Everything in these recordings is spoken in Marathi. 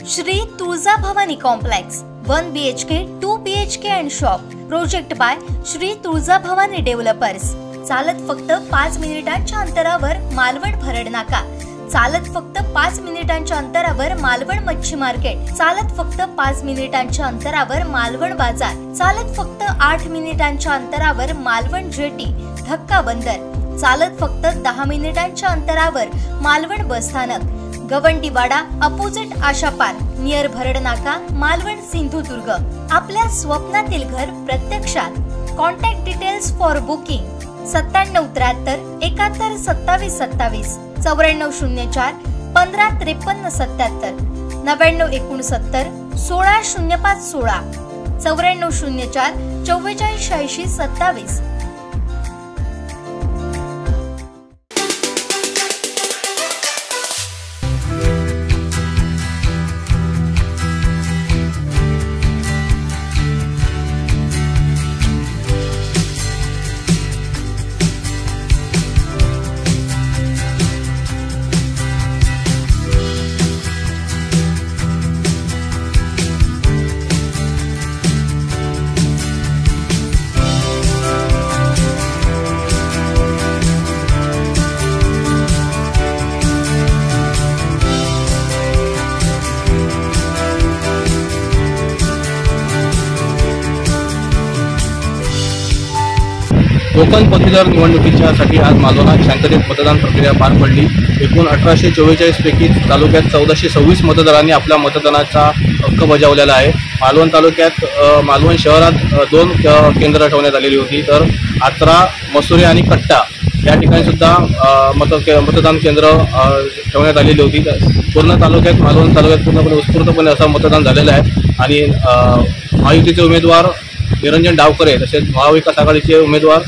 Shri Tuljabhavani complex 1 BHK 2 BHK and shop project by Shri Tuljabhavani developers. चालत फक्त 5 मिनिटांच्या अंतरावर मालवण भरड नाका, चालत फक्त 5 मिनिटांच्या अंतरावर मालवण मच्छी मार्केट, चालत फक्त 5 मिनिटांच्या अंतरावर मालवण बाजार, चालत फक्त 8 मिनिटांच्या अंतरावर मालवण जेटी धक्का बंदर, चालत फक्त 10 मिनिटांच्या अंतरावर मालवण बस स्थानक, गवंडीवाडा अपोजिट आशा पार्क नियर भरड नाका, मालवण सिंधुदुर्ग। आपल्या स्वप्नातील घर प्रत्यक्षात। Contact details for booking 9773 71 27 27, 9404 15 53 77, 9969 16 05 16, 9404 44 86 27। Konkan पदवीधर निवडणुकीच्यासाठी आज मालवणात शांततेत मतदान प्रक्रिया पार पडली। एकूण 1844 पैकी तालुक्यात 1426 मतदारांनी आपल्या मतदानाचा हक्क बजावलेला आहे। मालवण तालुक्यात मालवण शहरात 2 केंद्र ठेवण्यात आलेली होती, तर आत्रा, मसुरी आणि कट्टा या ठिकाणी सुद्धा मतदान केंद्र ठेवण्यात आलेली होती। पूर्ण तालुक्यात मालवण तालुक्यात पूर्णपणे उत्स्फूर्तपणे असं मतदान झालेलं आहे आणि महायुतीचे उमेदवार निरंजन डावकरे तसेच महाविकास आघाडीचे उमेदवार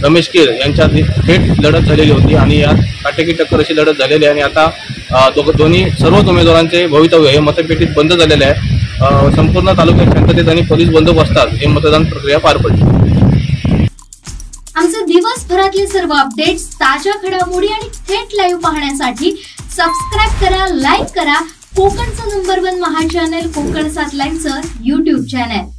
रमेश कीर यांच्यात थेट लढत झालेली होती आणि यात काटेकी टक्कर अशी लढत झालेली आहे आणि आता दोन्ही सर्वच उमेदवारांचे भवितव्य हे मतपेटीत बंद झालेले आहे। संपूर्ण तालुक्यात शांततेत आणि पोलीस बंदोबस्तात हे मतदान प्रक्रिया पार पडली। आमचे दिवसभरातले सर्व अपडेट्स, ताज्या घडामोडी आणि थेट लाईव्ह पाहण्यासाठी सबस्क्राइब करा, लाईक करा कोकणचं नंबर 1 महा चॅनल कोकण 7 लाईव्हचं YouTube चॅनल।